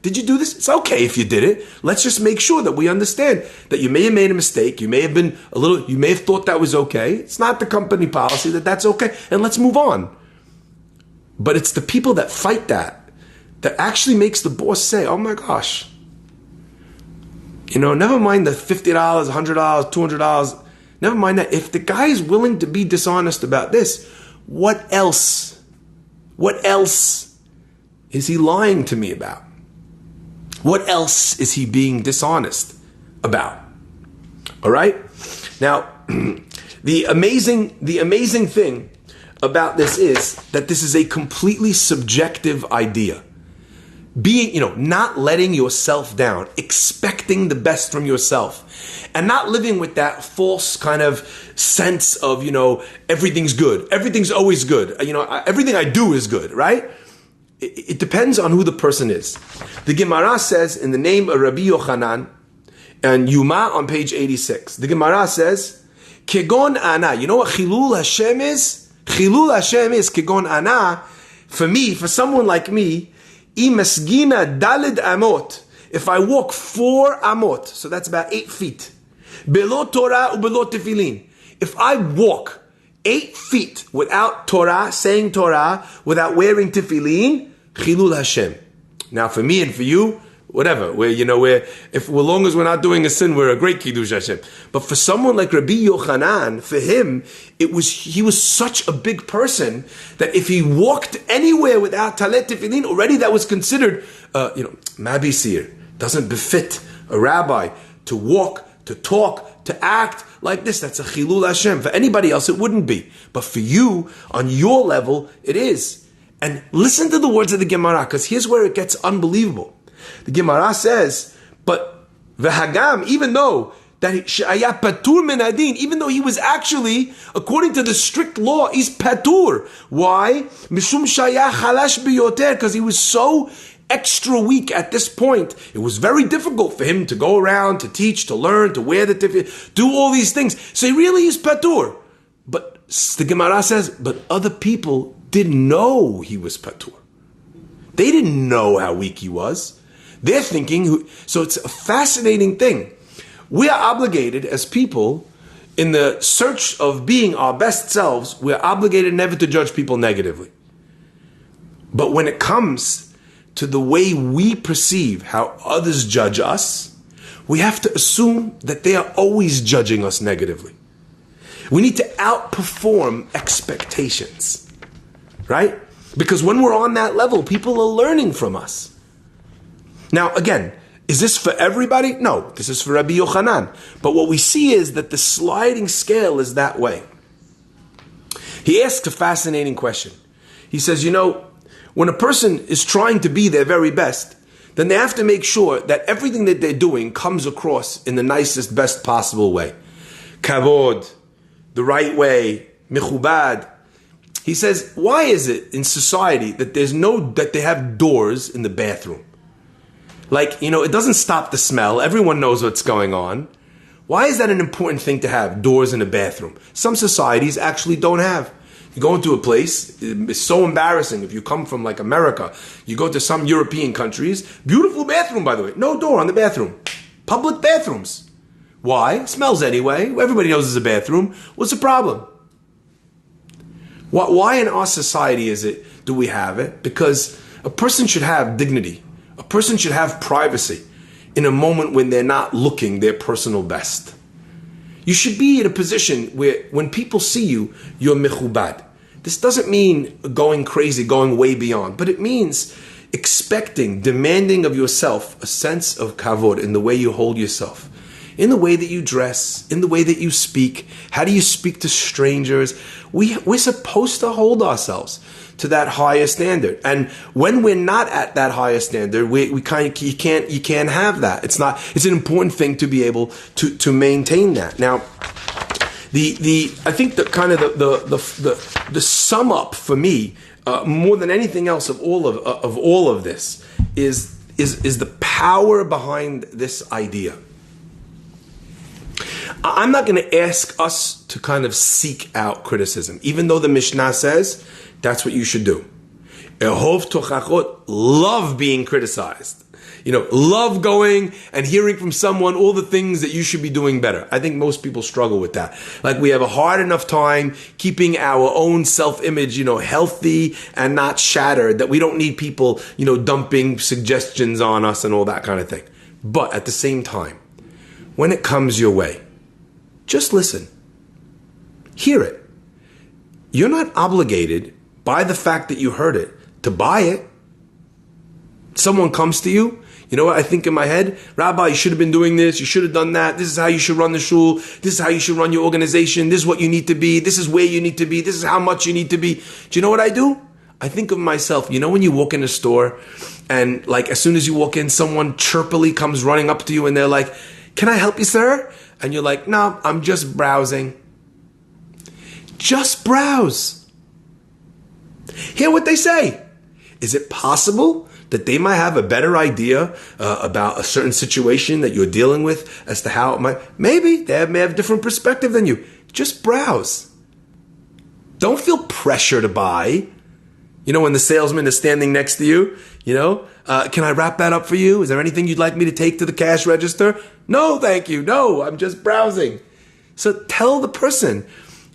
Did you do this? It's okay if you did it. Let's just make sure that we understand that you may have made a mistake. You may have thought that was okay. It's not the company policy that's okay. And let's move on. But it's the people that fight that actually makes the boss say, oh my gosh, never mind the $50, $100, $200. Never mind that. If the guy is willing to be dishonest about this, what else? What else is he lying to me about? What else is he being dishonest about? All right? Now, the amazing thing about this is that this is a completely subjective idea. Being, not letting yourself down, expecting the best from yourself, and not living with that false kind of sense of, everything's good. Everything's always good. Everything I do is good, right? It depends on who the person is. The Gemara says in the name of Rabbi Yochanan and Yuma on page 86, the Gemara says, Kegon ana. You know what Chilul Hashem is? Chilul Hashem is Kegon ana. For someone like me, Imasgina dalid amot. If I walk 4 amot, so that's about 8 feet. Belo Torah ubelo tefillin. If I walk 8 feet without Torah, saying Torah, without wearing tefillin, Chilul Hashem. Now for me and for you, whatever, as long as we're not doing a sin, we're a great Kiddush Hashem. But for someone like Rabbi Yochanan, for him, he was such a big person that if he walked anywhere without Talet Tefillin, already that was considered, Mabisir. Doesn't befit a rabbi to walk, to talk, to act like this. That's a Chilul Hashem. For anybody else, it wouldn't be. But for you, on your level, it is. And listen to the words of the Gemara, because here's where it gets unbelievable. The Gemara says, but v'hagam, even though that shaya patur min adin, even though he was actually, according to the strict law, he's patur. Why? Mishum shaya chalash biyoter, because he was so extra weak at this point. It was very difficult for him to go around, to teach, to learn, to wear the tefillin, do all these things. So he really is patur. But the Gemara says, but other people didn't know he was patur. They didn't know how weak he was. They're thinking, so it's a fascinating thing. We are obligated as people, in the search of being our best selves, we're obligated never to judge people negatively. But when it comes to the way we perceive how others judge us, we have to assume that they are always judging us negatively. We need to outperform expectations, right? Because when we're on that level, people are learning from us. Now, again, is this for everybody? No, this is for Rabbi Yochanan. But what we see is that the sliding scale is that way. He asks a fascinating question. He says, when a person is trying to be their very best, then they have to make sure that everything that they're doing comes across in the nicest, best possible way. Kavod, the right way, michubad. He says, why is it in society that that they have doors in the bathroom? Like, it doesn't stop the smell. Everyone knows what's going on. Why is that an important thing to have, doors in a bathroom? Some societies actually don't have. You go into a place, it's so embarrassing. If you come from like America, you go to some European countries, beautiful bathroom, by the way, no door on the bathroom. Public bathrooms. Why? It smells anyway. Everybody knows there's a bathroom. What's the problem? Why in our society do we have it? Because a person should have dignity. A person should have privacy in a moment when they're not looking their personal best. You should be in a position where when people see you, you're mechubad. This doesn't mean going crazy, going way beyond, but it means expecting, demanding of yourself a sense of kavod in the way you hold yourself, in the way that you dress, in the way that you speak. How do you speak to strangers? We're supposed to hold ourselves to that higher standard. And when we're not at that higher standard, you can't have that. It's an important thing to be able to maintain that. Now, I think the kind of the sum up for me, more than anything else of all of this, is the power behind this idea. I'm not going to ask us to kind of seek out criticism, even though the Mishnah says that's what you should do. Ehov tochachot, love being criticized. Love going and hearing from someone all the things that you should be doing better. I think most people struggle with that. Like, we have a hard enough time keeping our own self-image, healthy and not shattered, that we don't need people, dumping suggestions on us and all that kind of thing. But at the same time, when it comes your way, just listen. Hear it. You're not obligated by the fact that you heard it to buy it. Someone comes to you, you know what I think in my head? Rabbi, you should have been doing this. You should have done that. This is how you should run the shul. This is how you should run your organization. This is what you need to be. This is where you need to be. This is how much you need to be. Do you know what I do? I think of myself, when you walk in a store and as soon as you walk in, someone chirpily comes running up to you and they're like, "Can I help you, sir?" And you're like, "No, I'm just browsing." Just browse. Hear what they say. Is it possible that they might have a better idea about a certain situation that you're dealing with as to how it might? Maybe they may have a different perspective than you. Just browse. Don't feel pressure to buy. When the salesman is standing next to you, can I wrap that up for you? Is there anything you'd like me to take to the cash register? No, thank you. No, I'm just browsing. So tell the person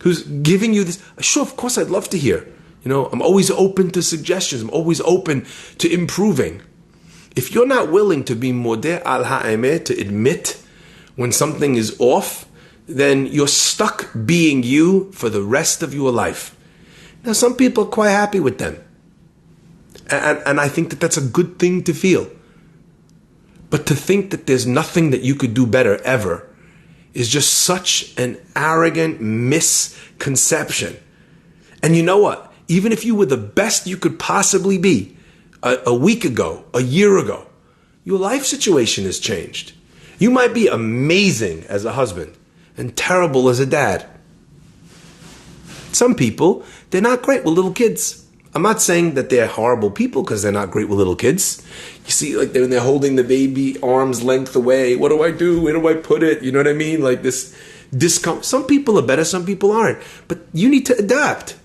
who's giving you this, sure, of course, I'd love to hear. I'm always open to suggestions. I'm always open to improving. If you're not willing to be modeh al ha'emet, to admit when something is off, then you're stuck being you for the rest of your life. Now, some people are quite happy with them. And I think that that's a good thing to feel. But to think that there's nothing that you could do better ever is just such an arrogant misconception. And you know what? Even if you were the best you could possibly be a week ago, a year ago, your life situation has changed. You might be amazing as a husband and terrible as a dad. Some people, they're not great with little kids. I'm not saying that they're horrible people because they're not great with little kids. You see, they're holding the baby arm's length away. What do I do? Where do I put it? You know what I mean? This discomfort. Some people are better, some people aren't. But you need to adapt.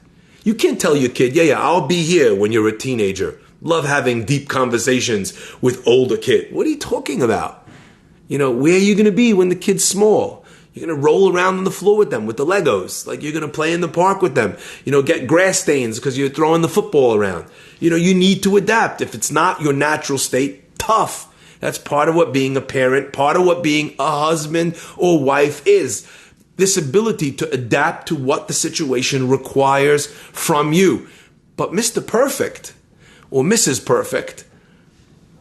You can't tell your kid, yeah, I'll be here when you're a teenager. Love having deep conversations with older kids. What are you talking about? Where are you going to be when the kid's small? You're going to roll around on the floor with them with the Legos. You're going to play in the park with them. Get grass stains because you're throwing the football around. You need to adapt. If it's not your natural state, tough. That's part of what being a parent, part of what being a husband or wife is. This ability to adapt to what the situation requires from you. But Mr. Perfect or Mrs. Perfect,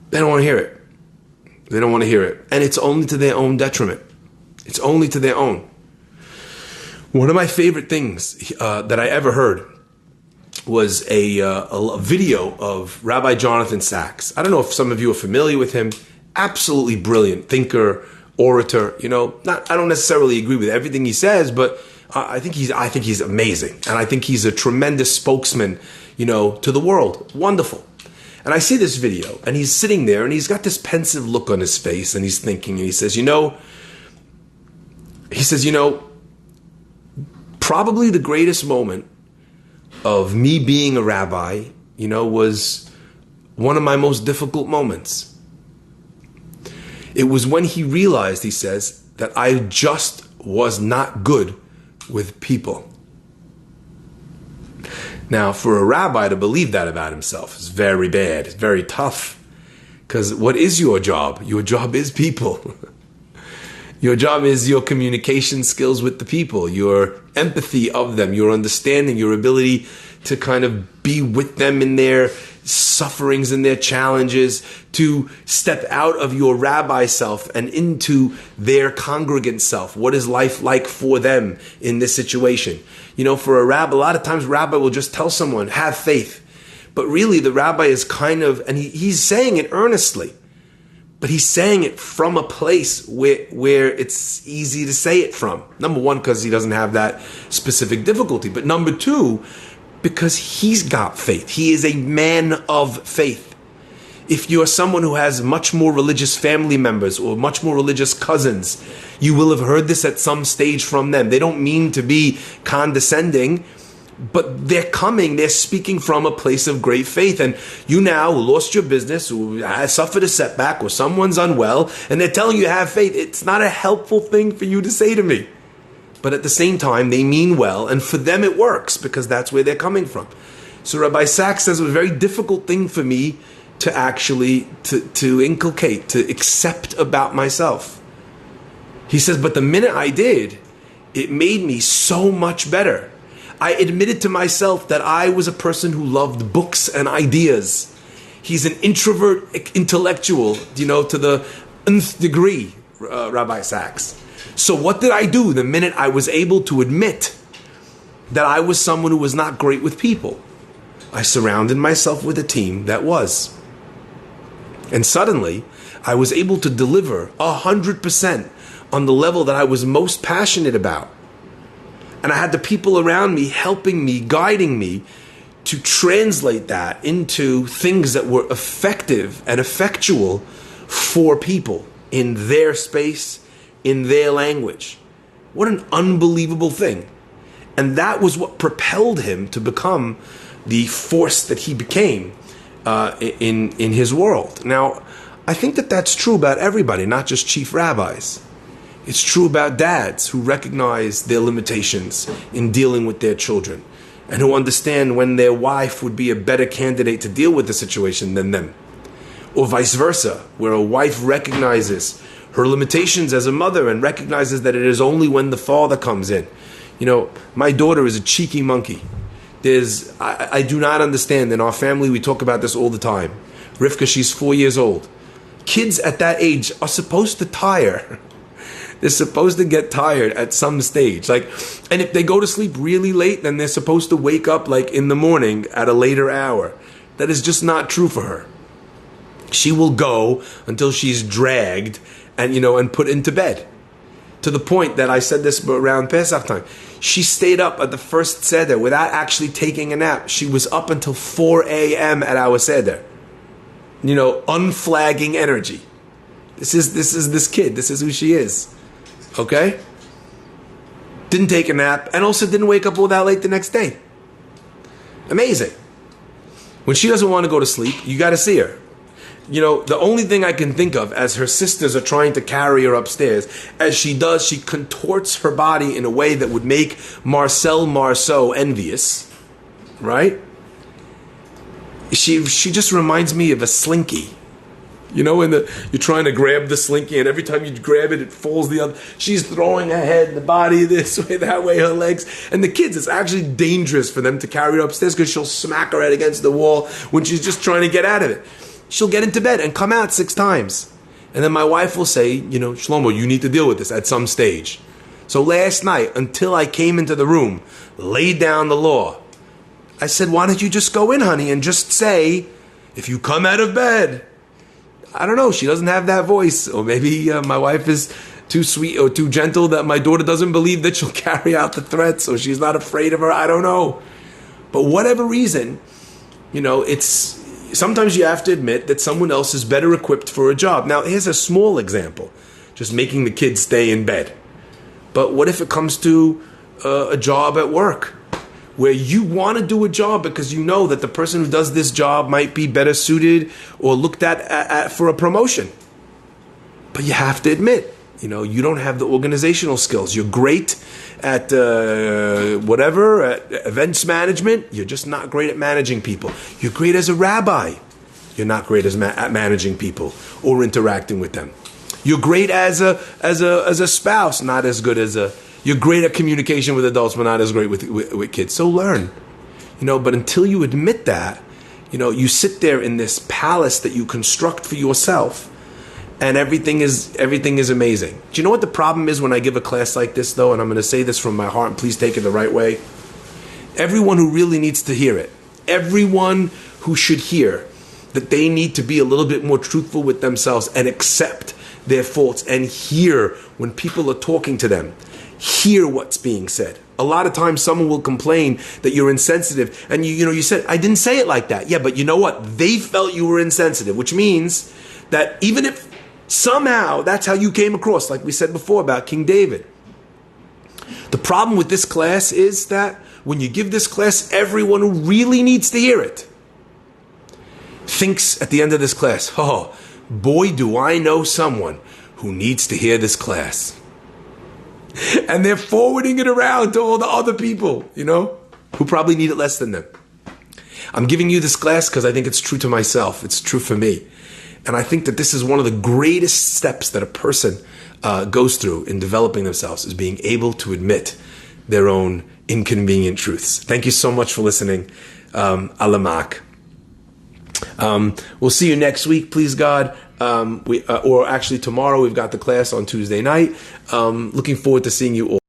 they don't want to hear it. They don't want to hear it. And it's only to their own detriment. It's only to their own. One of my favorite things that I ever heard was a video of Rabbi Jonathan Sacks. I don't know if some of you are familiar with him. Absolutely brilliant thinker, orator. I don't necessarily agree with everything he says, but I think he's amazing, and I think he's a tremendous spokesman, to the world. Wonderful. And I see this video, and he's sitting there, and he's got this pensive look on his face, and he's thinking, and he says, probably the greatest moment of me being a rabbi, was one of my most difficult moments. It was when he realized, he says, that I just was not good with people. Now, for a rabbi to believe that about himself is very bad. It's very tough. Because what is your job? Your job is people. Your job is your communication skills with the people, your empathy of them, your understanding, your ability to kind of be with them in their sufferings and their challenges, to step out of your rabbi self and into their congregant self. What is life like for them in this situation? For a rabbi, a lot of times rabbi will just tell someone, have faith. But really the rabbi is kind of, and he's saying it earnestly, But he's saying it from a place where it's easy to say it from. Number one, because he doesn't have that specific difficulty. But number two, because he's got faith. He is a man of faith. If you're someone who has much more religious family members or much more religious cousins, you will have heard this at some stage from them. They don't mean to be condescending, but they're speaking from a place of great faith. And you now, who lost your business, who has suffered a setback, or someone's unwell, and they're telling you to have faith, it's not a helpful thing for you to say to me. But at the same time, they mean well, and for them it works, because that's where they're coming from. So Rabbi Sachs says it was a very difficult thing for me to actually, to inculcate, to accept about myself. He says, but the minute I did, it made me so much better. I admitted to myself that I was a person who loved books and ideas. He's an introvert intellectual, to the nth degree, Rabbi Sachs. So what did I do the minute I was able to admit that I was someone who was not great with people? I surrounded myself with a team that was. And suddenly, I was able to deliver 100% on the level that I was most passionate about. And I had the people around me helping me, guiding me to translate that into things that were effective and effectual for people in their space, in their language. What an unbelievable thing. And that was what propelled him to become the force that he became in his world. Now, I think that that's true about everybody, not just chief rabbis. It's true about dads who recognize their limitations in dealing with their children and who understand when their wife would be a better candidate to deal with the situation than them. Or vice versa, where a wife recognizes her limitations as a mother and recognizes that it is only when the father comes in. My daughter is a cheeky monkey. I do not understand. In our family, we talk about this all the time. Rivka, she's 4 years old. Kids at that age are supposed to tire. They're supposed to get tired at some stage. And if they go to sleep really late, then they're supposed to wake up in the morning at a later hour. That is just not true for her. She will go until she's dragged and put into bed. To the point that I said this around Pesach time. She stayed up at the first Seder without actually taking a nap. She was up until 4 a.m. at our Seder. Unflagging energy. This is this kid. This is who she is. Okay? Didn't take a nap and also didn't wake up all that late the next day. Amazing. When she doesn't want to go to sleep, you got to see her. The only thing I can think of as her sisters are trying to carry her upstairs, as she does, she contorts her body in a way that would make Marcel Marceau envious, right? She just reminds me of a slinky. When you're trying to grab the slinky and every time you grab it, it falls the other. She's throwing her head, the body this way, that way, her legs. And the kids, it's actually dangerous for them to carry her upstairs because she'll smack her head against the wall when she's just trying to get out of it. She'll get into bed and come out 6 times. And then my wife will say, Shlomo, you need to deal with this at some stage. So last night, until I came into the room, laid down the law, I said, why don't you just go in, honey, and just say, if you come out of bed. I don't know, she doesn't have that voice. Or maybe my wife is too sweet or too gentle that my daughter doesn't believe that she'll carry out the threats, or she's not afraid of her. I don't know. But whatever reason, it's... Sometimes you have to admit that someone else is better equipped for a job. Now, here's a small example. Just making the kids stay in bed. But what if it comes to a job at work? Where you want to do a job because you know that the person who does this job might be better suited or looked at for a promotion. But you have to admit, you don't have the organizational skills. You're great at at events management. You're just not great at managing people. You're great as a rabbi. You're not great at managing people or interacting with them. You're great as a spouse, not as good as a. You're great at communication with adults, but not as great with kids. So learn, But until you admit that, you sit there in this palace that you construct for yourself. And everything is amazing. Do you know what the problem is when I give a class like this, though? And I'm going to say this from my heart, and please take it the right way. Everyone who really needs to hear it, everyone who should hear, that they need to be a little bit more truthful with themselves and accept their faults and hear when people are talking to them. Hear what's being said. A lot of times someone will complain that you're insensitive, and you said, I didn't say it like that. Yeah, but you know what? They felt you were insensitive, which means that even if somehow that's how you came across, like we said before about King David. The problem with this class is that when you give this class, everyone who really needs to hear it thinks at the end of this class, oh, boy, do I know someone who needs to hear this class. And they're forwarding it around to all the other people, who probably need it less than them. I'm giving you this class because I think it's true to myself. It's true for me. And I think that this is one of the greatest steps that a person goes through in developing themselves, is being able to admit their own inconvenient truths. Thank you so much for listening. Alamak. We'll see you next week, please God. Or actually tomorrow, we've got the class on Tuesday night. Looking forward to seeing you all.